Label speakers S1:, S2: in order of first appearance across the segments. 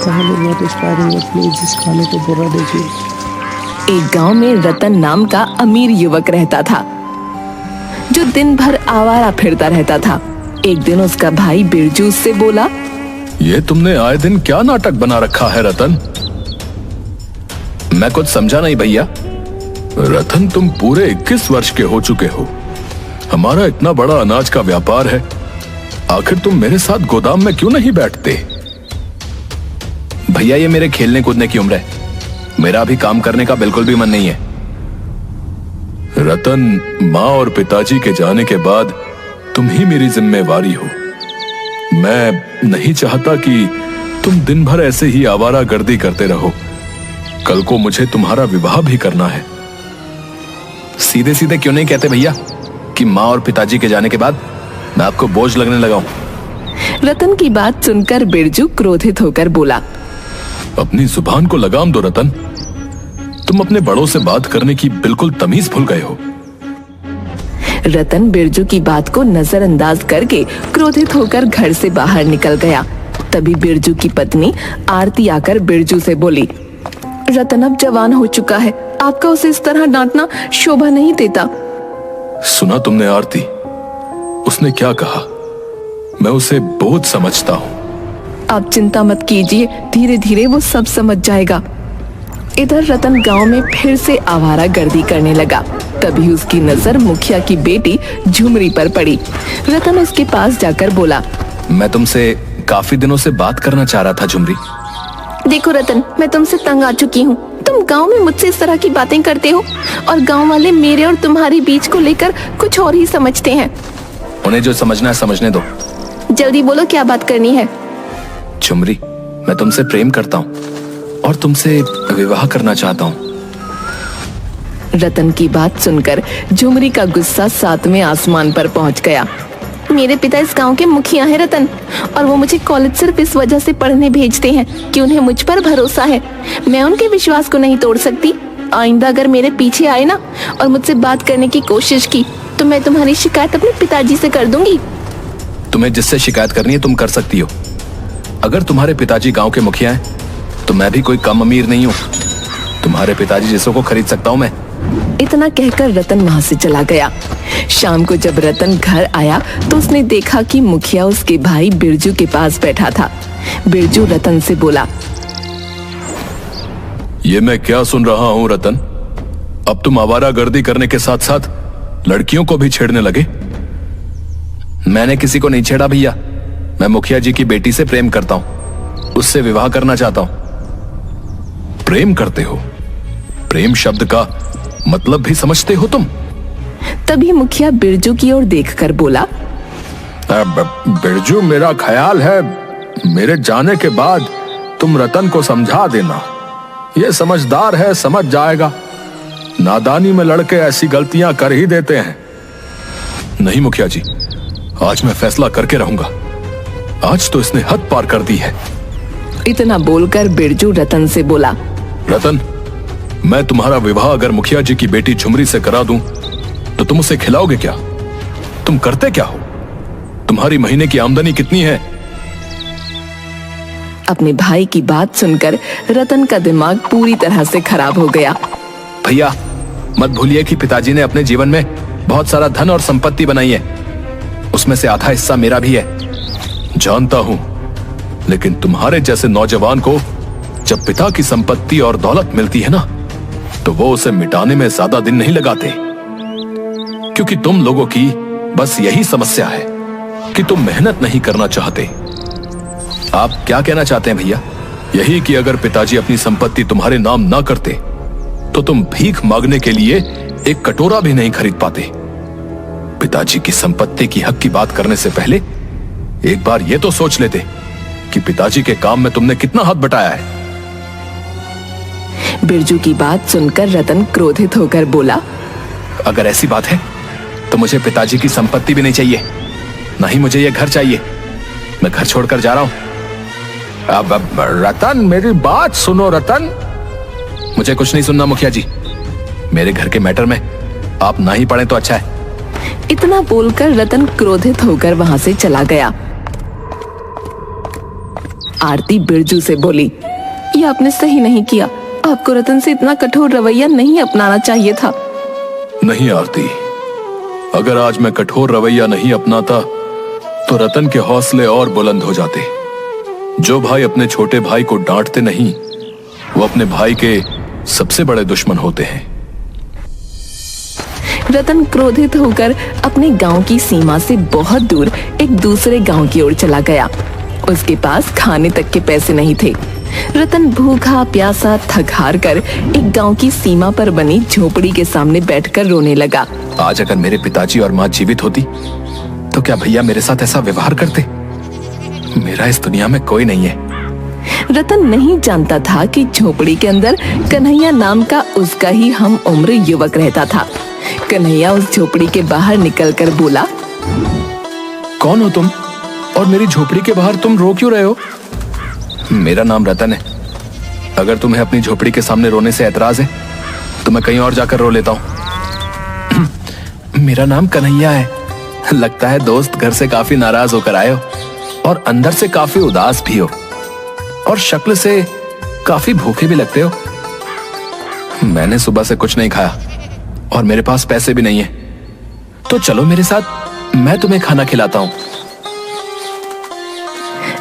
S1: कहानी बहुत इंस्पायरिंग है, प्लीज इस खाने को पूरा देखिए।
S2: एक गांव में रतन नाम का अमीर युवक रहता था जो दिन भर आवारा फिरता रहता था। एक दिन उसका भाई बिरजू उससे बोला,
S3: ये तुमने आए दिन क्या नाटक बना रखा है रतन? मैं कुछ समझा नहीं भैया। रतन, तुम पूरे 21 वर्ष के हो चुके हो। हमारा इतना बड़ा अनाज का व्यापार है, आखिर तुम मेरे साथ गोदाम में क्यों नहीं बैठते? भैया, ये मेरे खेलने कूदने की उम्र है, मेरा अभी काम करने का बिल्कुल भी मन नहीं है। रतन, माँ और पिताजी के जाने के बाद तुम ही मेरी जिम्मेवारी हो। मैं नहीं चाहता कि तुम दिन भर ऐसे ही आवारागर्दी करते रहो। कल को मुझे तुम्हारा विवाह भी करना है। सीधे सीधे क्यों नहीं कहते भैया कि माँ और पिताजी के जाने के बाद मैं आपको बोझ लगने लगा हूं?
S2: रतन की बात सुनकर बिरजू क्रोधित होकर बोला,
S3: अपनी जुबान को लगाम दो रतन। तुम अपने बड़ों से बात करने की बिल्कुल तमीज भूल गए हो।
S2: रतन बिरजू की बात को नजरअंदाज करके क्रोधित होकर घर से बाहर निकल गया। तभी बिरजू की पत्नी आरती आकर बिरजू से बोली, रतन अब जवान हो चुका है, आपका उसे इस तरह डांटना शोभा नहीं देता।
S3: सुना तुमने आरती, उसने क्या कहा? मैं उसे बोझ समझता हूँ।
S2: आप चिंता मत कीजिए, धीरे धीरे वो सब समझ जाएगा। इधर रतन गांव में फिर से आवारागर्दी करने लगा। तभी उसकी नजर मुखिया की बेटी झुमरी पर पड़ी। रतन उसके पास जाकर बोला,
S3: मैं तुमसे काफी दिनों से बात करना चाह रहा था झुमरी।
S2: देखो रतन, मैं तुमसे तंग आ चुकी हूँ। तुम गांव में मुझसे इस तरह की बातें करते हो और गांव वाले मेरे और तुम्हारे बीच को लेकर कुछ और ही समझते हैं।
S3: उन्हें जो समझना है समझने दो।
S2: जल्दी बोलो, क्या बात करनी है?
S3: झुमरी, मैं तुमसे प्रेम करता हूँ और तुमसे विवाह करना चाहता हूँ।
S2: रतन की बात सुनकर झुमरी का गुस्सा 7वें आसमान पर पहुंच गया। मेरे पिता इस गांव के मुखिया हैं रतन, और वो मुझे कॉलेज सिर्फ इस वजह से पढ़ने भेजते हैं कि उन्हें मुझ पर भरोसा है। मैं उनके विश्वास को नहीं तोड़ सकती। आइंदा अगर मेरे पीछे आए ना और मुझसे बात करने की कोशिश की तो मैं तुम्हारी शिकायत अपने पिताजी से कर दूंगी।
S3: तुम्हें जिससे शिकायत करनी है तुम कर सकती हो। अगर तुम्हारे पिताजी गांव के मुखिया हैं तो मैं भी कोई कम अमीर नहीं हूँ। तुम्हारे पिताजी जैसों को खरीद सकता हूँ मैं।
S2: इतना कहकर रतन वहां से चला गया। शाम को जब रतन घर आया तो उसने देखा कि मुखिया उसके भाई बिरजू के पास बैठा था। बिरजू रतन से बोला,
S3: ये मैं क्या सुन रहा हूँ रतन? अब तुम आवारागर्दी करने के साथ साथ लड़कियों को भी छेड़ने लगे। मैंने किसी को नहीं छेड़ा भैया। मैं मुखिया जी की बेटी से प्रेम करता हूँ, उससे विवाह करना चाहता हूँ। प्रेम करते हो? प्रेम शब्द का मतलब भी समझते हो तुम?
S2: तभी मुखिया बिरजू की ओर देखकर बोला,
S3: बिरजू, मेरा ख्याल है मेरे जाने के बाद तुम रतन को समझा देना। ये समझदार है, समझ जाएगा। नादानी में लड़के ऐसी गलतियां कर ही देते हैं। नहीं मुखिया जी, आज मैं फैसला करके रहूंगा। आज तो इसने हद पार कर दी है।
S2: इतना बोलकर बिरजू रतन से बोला,
S3: रतन, मैं तुम्हारा विवाह अगर मुखिया जी की बेटी झुमरी से करा दूं तो तुम उसे खिलाओगे क्या? तुम करते क्या हो? तुम्हारी महीने की आमदनी कितनी है?
S2: अपने भाई की बात सुनकर रतन का दिमाग पूरी तरह से खराब हो गया।
S3: भैया, मत भूलिए कि पिताजी ने अपने जीवन में बहुत सारा धन और संपत्ति बनाई है। उसमें से आधा हिस्सा मेरा भी है। जानता हूं, लेकिन तुम्हारे जैसे नौजवान को जब पिता की संपत्ति और दौलत मिलती है ना, तो वो उसे मिटाने में ज्यादा दिन नहीं लगाते। क्योंकि तुम लोगों की बस यही समस्या है कि तुम मेहनत नहीं करना चाहते। आप क्या कहना चाहते हैं भैया? यही कि अगर पिताजी अपनी संपत्ति तुम्हारे नाम ना करते तो तुम भीख मांगने के लिए एक कटोरा भी नहीं खरीद पाते। पिताजी की संपत्ति की हक की बात करने से पहले एक बार ये तो सोच लेते कि पिताजी के काम में तुमने कितना हाथ बटाया है।
S2: बिरजू की बात सुनकर रतन क्रोधित होकर बोला,
S3: अगर ऐसी बात है तो मुझे पिताजी की संपत्ति भी नहीं चाहिए, ना ही मुझे ये घर चाहिए। मैं घर छोड़कर जा रहा हूं। अब रतन, मेरी बात सुनो रतन। मुझे कुछ नहीं सुनना मुखिया जी। मेरे घर के मैटर में आप ना ही पढ़ें तो अच्छा है।
S2: इतना बोलकर रतन क्रोधित होकर वहां से चला गया। आरती बिरजू से बोली, ये आपने सही नहीं किया। आपको रतन से इतना कठोर रवैया नहीं अपनाना चाहिए था।
S3: नहीं आरती, अगर आज मैं कठोर रवैया नहीं अपनाता तो रतन के हौसले और बुलंद हो जाते। जो भाई अपने छोटे भाई को डांटते नहीं, वो अपने भाई के सबसे बड़े दुश्मन होते हैं।
S2: रतन क्रोधित होकर अपने गांव की सीमा से बहुत दूर एक दूसरे गांव की ओर चला गया। उसके पास खाने तक के पैसे नहीं थे। रतन भूखा प्यासा थक हार कर एक गांव की सीमा पर बनी झोपड़ी के सामने बैठकर रोने लगा।
S3: आज अगर मेरे पिताजी और माँ जीवित होती तो क्या भैया मेरे साथ ऐसा व्यवहार करते? मेरा इस दुनिया में कोई नहीं है।
S2: रतन नहीं जानता था कि झोपड़ी के अंदर कन्हैया नाम का उसका ही हम उम्र युवक रहता था। कन्हैया उस झोपड़ी के बाहर निकलकर बोला,
S3: कौन हो तुम और मेरी झोपड़ी के बाहर तुम रो क्यों रहे हो? मेरा नाम रतन है। अगर तुम्हें अपनी झोपड़ी के सामने रोने से ऐतराज है तो मैं कहीं और जाकर रो लेता हूँ। मेरा नाम कन्हैया है। लगता है दोस्त घर से काफी नाराज होकर आए हो और अंदर से काफी उदास भी हो और शक्ल से काफी भूखे भी लगते हो। मैंने सुबह से कुछ नहीं खाया और मेरे पास पैसे भी नहीं है, तो चलो मेरे साथ, मैं तुम्हें खाना खिलाता हूँ।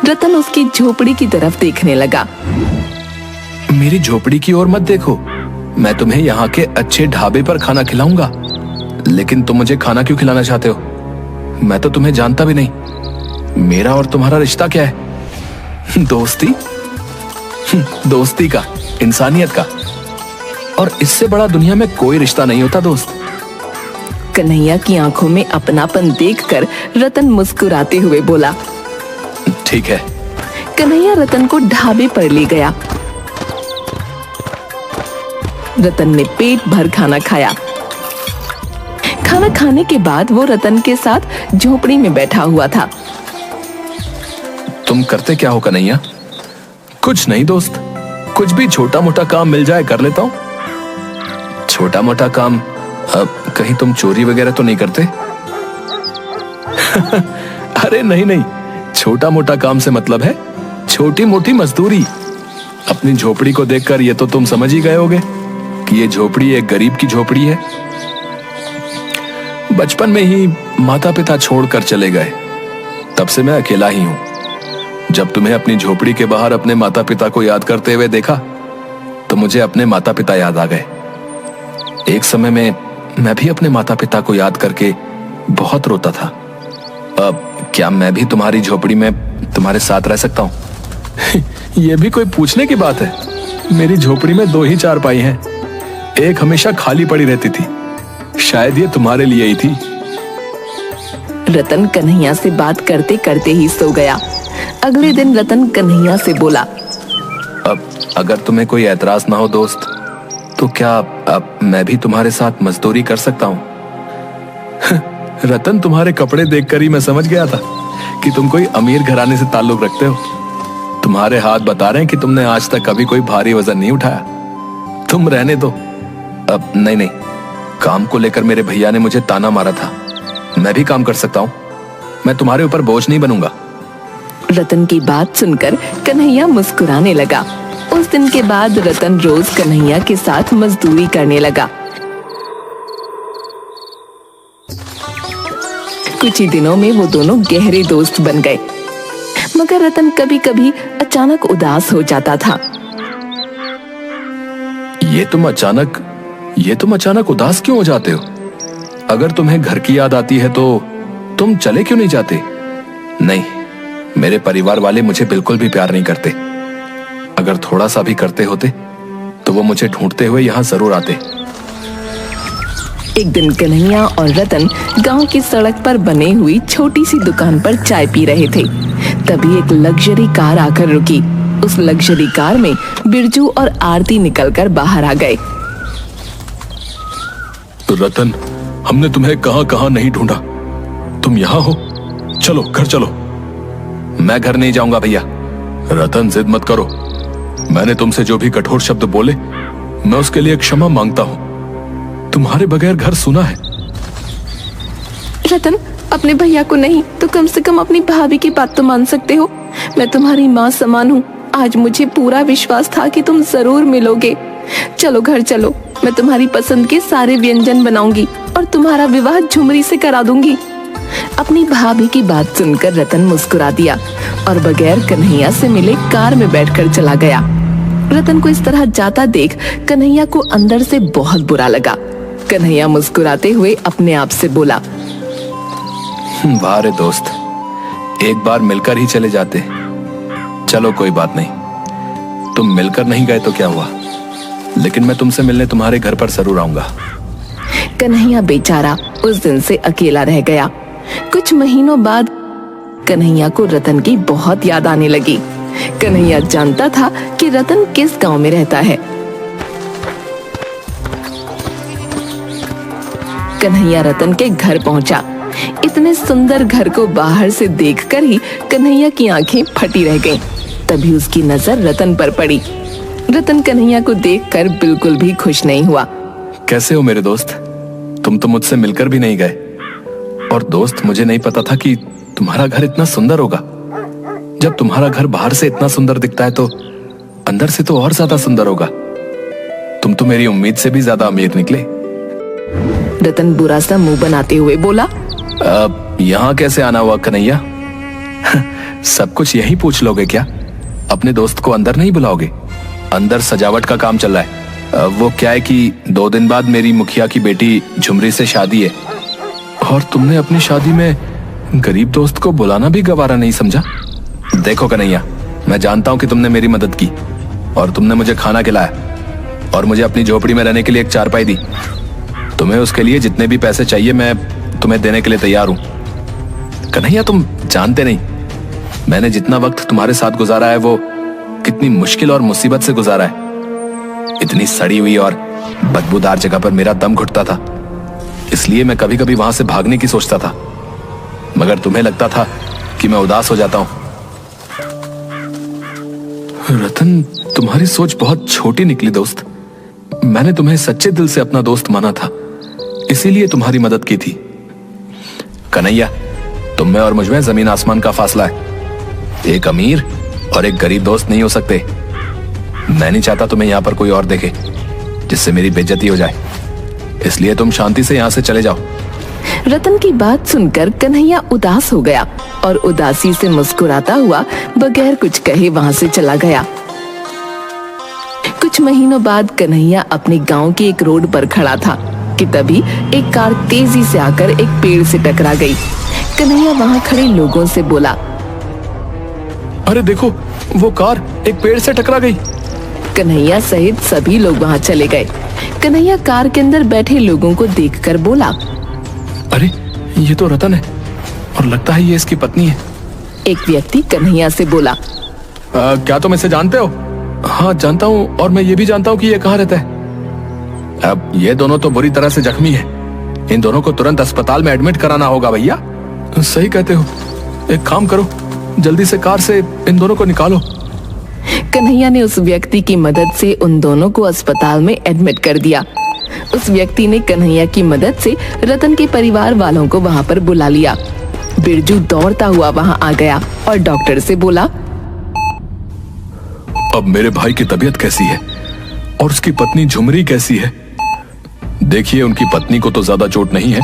S2: रतन उसकी झोपड़ी की तरफ देखने लगा।
S3: मेरी झोपड़ी की ओर मत देखो, मैं तुम्हें यहाँ के अच्छे ढाबे पर खाना खिलाऊंगा। लेकिन तुम मुझे खाना क्यों खिलाना चाहते हो? मैं तो तुम्हें जानता भी नहीं। मेरा और तुम्हारा रिश्ता क्या है? दोस्ती? दोस्ती का, इंसानियत का, और इससे बड़ा दुनिया में कोई रिश्ता नहीं होता दोस्त।
S2: कन्हैया की आंखों में अपनापन देखकर रतन मुस्कुराते हुए बोला,
S3: ठीक है।
S2: कन्हैया रतन को ढाबे पर ले गया। रतन ने पेट भर खाना खाया। खाना खाने के बाद वो रतन के साथ झोपड़ी में बैठा हुआ था।
S3: तुम करते क्या हो कन्हैया? कुछ नहीं दोस्त, कुछ भी छोटा मोटा काम मिल जाए कर लेता हूँ। छोटा मोटा काम? कहीं तुम चोरी वगैरह तो नहीं करते? अरे नहीं नहीं, छोटा मोटा काम से मतलब है छोटी मोटी मजदूरी। अपनी झोपड़ी को देखकर ये तो तुम समझ ही गए होगे कि ये झोपड़ी एक गरीब की झोपड़ी है। बचपन में ही माता पिता छोड़कर चले गए, तब से मैं अकेला ही हूं। जब तुम्हें अपनी झोपड़ी के बाहर अपने माता पिता को याद करते हुए देखा तो मुझे अपने माता पिता याद आ गए। एक समय में मैं भी अपने माता पिता को याद करके बहुत रोता था। अब क्या मैं भी तुम्हारी झोपड़ी में तुम्हारे साथ रह सकता हूँ? यह भी कोई पूछने की बात है? मेरी झोपड़ी में 2 ही चारपाई हैं। एक हमेशा खाली पड़ी रहती थी, शायद ये तुम्हारे लिए ही थी।
S2: रतन कन्हैया से बात करते करते ही सो गया। अगले दिन रतन कन्हैया से बोला,
S3: अब अगर तुम्हें कोई ऐतराज ना हो दोस्त, तो क्या अब मैं भी तुम्हारे साथ मजदूरी कर सकता हूँ? रतन, तुम्हारे कपड़े देखकर ही मैं समझ गया था कि तुम कोई अमीर घराने से ताल्लुक रखते हो। तुम्हारे हाथ बता रहे हैं कि तुमने आज तक कभी कोई भारी वजन नहीं उठाया। तुम रहने दो। अब नहीं, काम को लेकर मेरे भैया ने मुझे ताना मारा था। मैं भी काम कर सकता हूँ, मैं तुम्हारे ऊपर बोझ नहीं बनूंगा।
S2: रतन की बात सुनकर कन्हैया मुस्कुराने लगा। उस दिन के बाद रतन रोज कन्हैया के साथ मजदूरी करने लगा। कुछ ही दिनों में वो दोनों गहरे दोस्त बन गए। मगर रतन कभी कभी अचानक उदास हो जाता था।
S3: ये तुम अचानक उदास क्यों हो जाते हो? अगर तुम्हें घर की याद आती है तो तुम चले क्यों नहीं जाते? नहीं, मेरे परिवार वाले मुझे बिल्कुल भी प्यार नहीं करते। अगर थोड़ा सा भी करते होते तो वो मुझे ढूंढते हुए यहाँ जरूर आते।
S2: एक दिन कन्हैया और रतन गांव की सड़क पर बने हुई छोटी सी दुकान पर चाय पी रहे थे। तभी एक लग्जरी कार आकर रुकी। उस लग्जरी कार में बिरजू और आरती निकलकर बाहर आ गए।
S3: तो रतन, हमने तुम्हें कहां कहां नहीं ढूंढा, तुम यहाँ हो। चलो घर चलो। मैं घर नहीं जाऊंगा भैया। रतन, जिद मत करो। मैंने तुमसे जो भी कठोर शब्द बोले, मैं उसके लिए क्षमा मांगता हूं। तुम्हारे बगैर घर सुना है।
S2: रतन, अपने भैया को नहीं तो कम से कम अपनी भाभी की बात तो मान सकते हो। मैं तुम्हारी माँ समान हूँ। आज मुझे पूरा विश्वास था कि तुम जरूर मिलोगे। चलो घर चलो, मैं तुम्हारी पसंद के सारे व्यंजन बनाऊंगी और तुम्हारा विवाह झुमरी से करा दूंगी। अपनी भाभी की बात सुनकर रतन मुस्कुरा दिया और बगैर कन्हैया से मिले कार में बैठकर चला गया। रतन को इस तरह जाता देख कन्हैया को अंदर से बहुत बुरा लगा। कन्हैया मुस्कुराते हुए अपने आप से बोला,
S3: वाह रे दोस्त, एक बार मिलकर ही चले जाते। चलो कोई बात नहीं, तुम मिलकर नहीं गए तो क्या हुआ, लेकिन मैं तुमसे मिलने तुम्हारे घर पर जरूर आऊंगा।
S2: कन्हैया बेचारा उस दिन से अकेला रह गया। कुछ महीनों बाद कन्हैया को रतन की बहुत याद आने लगी। कन्हैया जानता था कि रतन किस गांव में रहता है। कन्हैया रतन के घर पहुंचा। इतने सुंदर घर को बाहर से देखकर ही कन्हैया की आंखें फटी रह गईं। तभी उसकी नजर रतन पर पड़ी। रतन कन्हैया को देखकर बिल्कुल भी खुश नहीं हुआ।
S3: कैसे हो मेरे दोस्त? तुम तो मुझसे मिलकर भी नहीं गए। और दोस्त, मुझे नहीं पता था कि तुम्हारा घर इतना सुंदर होगा। जब तुम्हारा घर बाहर से इतना सुंदर दिखता है तो अंदर से तो और ज्यादा सुंदर होगा। तुम तो मेरी उम्मीद से भी ज्यादा अमीर निकले।
S2: रतन बुरा सा मुंह बनाते हुए बोला,
S3: यहाँ कैसे आना हुआ कन्हैया? सब कुछ यही पूछ लोगे क्या? अपने दोस्त को अंदर नहीं बुलाओगे? अंदर सजावट का काम चल रहा है। वो क्या है कि 2 दिन बाद मेरी मुखिया की बेटी झुमरी से शादी है, और तुमने अपनी शादी में गरीब दोस्त को बुलाना भी गवारा नहीं समझा। देखो कन्हैया, मैं जानता हूँ कि तुमने मेरी मदद की और तुमने मुझे खाना खिलाया और मुझे अपनी झोपड़ी में रहने के लिए एक चारपाई दी। तुम्हें उसके लिए जितने भी पैसे चाहिए मैं तुम्हें देने के लिए तैयार हूँ। कन्हैया, तुम जानते नहीं मैंने जितना वक्त तुम्हारे साथ गुजारा है वो कितनी मुश्किल और मुसीबत से गुजारा है। इतनी सड़ी हुई और बदबूदार जगह पर मेरा दम घुटता था, इसलिए मैं कभी कभी वहां से भागने की सोचता था, मगर तुम्हें लगता था कि मैं उदास हो जाता हूं। रतन, तुम्हारी सोच बहुत छोटी निकली दोस्त। मैंने तुम्हें सच्चे दिल से अपना दोस्त माना था, इसीलिए तुम्हारी मदद की थी। कन्हैया, तुम में और मुझ में जमीन आसमान का फासला है। एक अमीर और एक गरीब दोस्त नहीं हो सकते। मैं नहीं चाहता तुम्हें यहाँ पर कोई और देखे जिससे मेरी बेइज्जती हो जाए, इसलिए तुम शांति से यहाँ से चले जाओ।
S2: रतन की बात सुनकर कन्हैया उदास हो गया और उदासी से मुस्कुराता हुआ बगैर कुछ कहे वहां से चला गया। कुछ महीनों बाद कन्हैया अपने गांव के एक रोड पर खड़ा था कि तभी एक कार तेजी से आकर एक पेड़ से टकरा गई। कन्हैया वहां खड़े लोगों से बोला,
S3: अरे देखो, वो कार एक पेड़ से टकरा गई।
S2: कन्हैया सहित सभी लोग वहां चले गए। कन्हैया कार के अंदर बैठे लोगों को देखकर बोला,
S3: अरे ये तो रतन है और लगता है ये इसकी पत्नी है।
S2: एक व्यक्ति कन्हैया से बोला,
S3: क्या तुम इसे जानते हो? हाँ जानता हूँ, और मैं ये भी जानता हूँ कि ये कहाँ रहता है। अब ये दोनों तो बुरी तरह से जख्मी हैं। इन दोनों को तुरंत अस्पताल में एडमिट कराना होगा भैया। सही कहते हो, एक काम करो, जल्दी से कार से इन दोनों को निकालो।
S2: कन्हैया ने उस व्यक्ति की मदद से उन दोनों को अस्पताल में एडमिट कर दिया। उस व्यक्ति ने कन्हैया की मदद से रतन के परिवार वालों को वहां पर बुला लिया। बिरजू दौड़ता हुआ वहां आ गया और डॉक्टर से बोला,
S3: अब मेरे भाई की तबीयत कैसी है और उसकी पत्नी झुमरी कैसी है? देखिए, उनकी पत्नी को तो ज्यादा चोट नहीं है,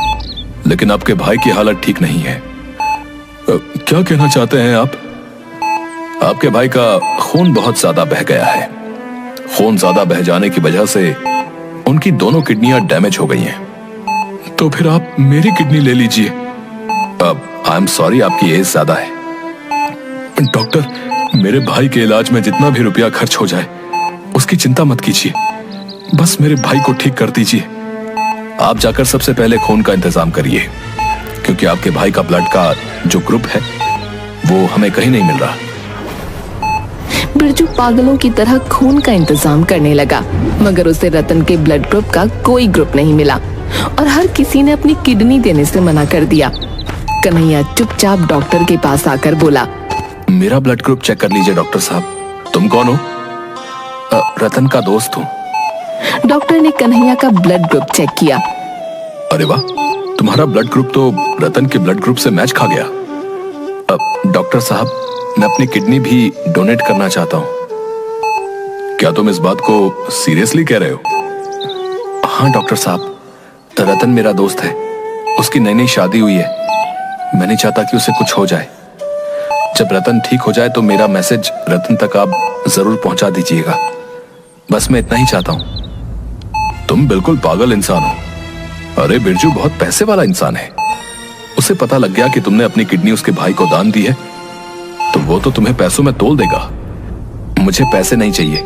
S3: लेकिन आपके भाई की हालत ठीक नहीं है। क्या कहना चाहते हैं आप? आपके भाई का खून बहुत ज्यादा बह गया है। खून ज्यादा बह जाने की वजह से उनकी दोनों किडनियां डैमेज हो गई हैं। तो फिर आप मेरी किडनी ले लीजिए। अब आई एम सॉरी, आपकी एज ज्यादा है। डॉक्टर, मेरे भाई के इलाज में जितना भी रुपया खर्च हो जाए उसकी चिंता मत कीजिए, बस मेरे भाई को ठीक कर दीजिए। आप जाकर सबसे पहले खून का इंतजाम करिए, क्योंकि आपके भाई का ब्लड का जो ग्रुप है वो हमें कहीं नहीं मिल रहा।
S2: बिरजू पागलों की तरह खून का इंतजाम करने लगा, मगर उसे रतन के ब्लड ग्रुप का कोई ग्रुप नहीं मिला और हर किसी ने अपनी किडनी देने से मना कर दिया। कन्हैया चुपचाप डॉक्टर के पास आकर बोला,
S3: मेरा ब्लड ग्रुप चेक कर लीजिए डॉक्टर साहब। तुम कौन हो? रतन का दोस्त हूँ।
S2: डॉक्टर ने कन्हैया का ब्लड ग्रुप चेक किया।
S3: अरे वाह, तुम्हारा ब्लड ग्रुप तो रतन के ब्लड ग्रुप से मैच खा गया। अब डॉक्टर साहब, मैं अपनी किडनी भी डोनेट करना चाहता हूँ। क्या तुम इस बात को सीरियसली कह रहे हो? हाँ डॉक्टर साहब, रतन मेरा दोस्त है, उसकी नई नई शादी हुई है। मैं नहीं चाहता कि उसे कुछ हो जाए। जब रतन ठीक हो जाए तो मेरा मैसेज रतन तक आप जरूर पहुंचा दीजिएगा। बस मैं इतना ही चाहता हूं। तुम बिल्कुल पागल इंसान हो। अरे बिरजू बहुत पैसे वाला इंसान है। उसे पता लग गया कि तुमने अपनी किडनी उसके भाई को दान दी है तो वो तो तुम्हें पैसों में तोल देगा। मुझे पैसे नहीं चाहिए,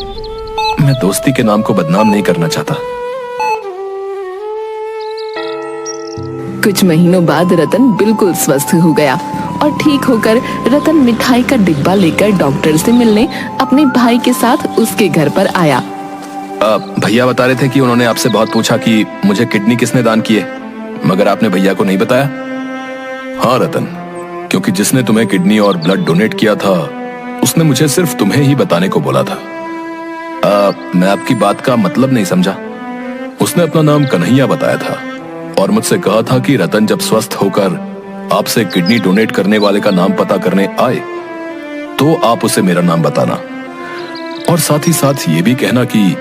S3: मैं दोस्ती के नाम को बदनाम नहीं करना चाहता।
S2: कुछ महीनों बाद रतन बिल्कुल स्वस्थ हो गया और ठीक होकर रतन मिठाई का डिब्बा लेकर डॉक्टर से मिलने अपने भाई के साथ उसके घर पर आया।
S3: भैया बता रहे थे कि उन्होंने आपसे बहुत पूछा कि मुझे किडनी किसने दान की है, मगर आपने भैया को नहीं बताया। हाँ रतन, क्योंकि जिसने तुम्हें किडनी और ब्लड डोनेट किया था उसने मुझे सिर्फ तुम्हें ही बताने को बोला था। मैं आपकी बात का मतलब नहीं समझा। उसने अपना नाम कन्हैया बताया था और मुझसे कहा था कि रतन जब स्वस्थ होकर आपसे किडनी डोनेट करने वाले का नाम पता करने आए तो आप उसे मेरा नाम बताना और साथ ही साथ ये भी कहना कि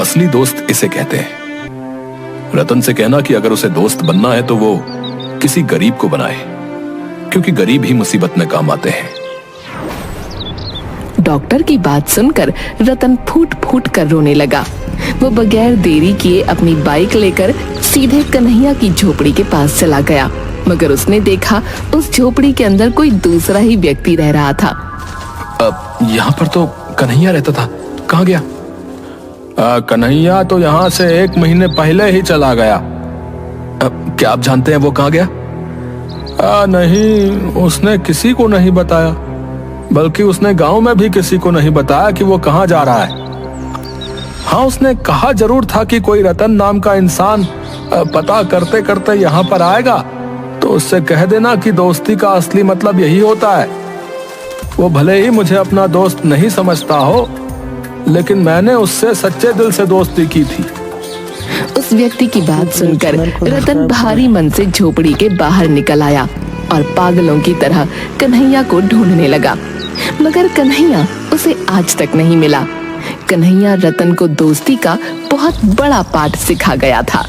S3: असली दोस्त इसे कहते हैं। रतन से कहना कि अगर उसे दोस्त बनना है तो वो किसी गरीब को बनाए, क्योंकि गरीब ही मुसीबत में काम आते हैं।
S2: डॉक्टर की बात सुनकर रतन फूट फूट कर रोने लगा। वो बगैर देरी किए अपनी बाइक लेकर सीधे कन्हैया की झोपड़ी के पास चला गया, मगर उसने देखा उस झोपड़ी के अंदर कोई दूसरा ही व्यक्ति रह रहा था।
S3: अब यहाँ पर तो कन्हैया रहता था, कहाँ गया? कन्हैया तो यहाँ से 1 महीने पहले ही चला गया। क्या आप जानते हैं वो कहाँ गया? नहीं, उसने किसी को नहीं बताया, बल्कि उसने गांव में भी किसी को नहीं बताया कि वो कहाँ जा रहा है। हाँ, उसने कहा जरूर था कि कोई रतन नाम का इंसान पता करते करते यहाँ पर आएगा तो उससे कह देना कि दोस्ती का असली मतलब यही होता है। वो भले ही मुझे अपना दोस्त नहीं समझता हो, लेकिन मैंने उससे सच्चे दिल से दोस्ती की थी।
S2: उस व्यक्ति की बात सुनकर रतन भारी मन से झोपड़ी के बाहर निकल आया और पागलों की तरह कन्हैया को ढूंढने लगा, मगर कन्हैया उसे आज तक नहीं मिला। कन्हैया रतन को दोस्ती का बहुत बड़ा पाठ सिखा गया था।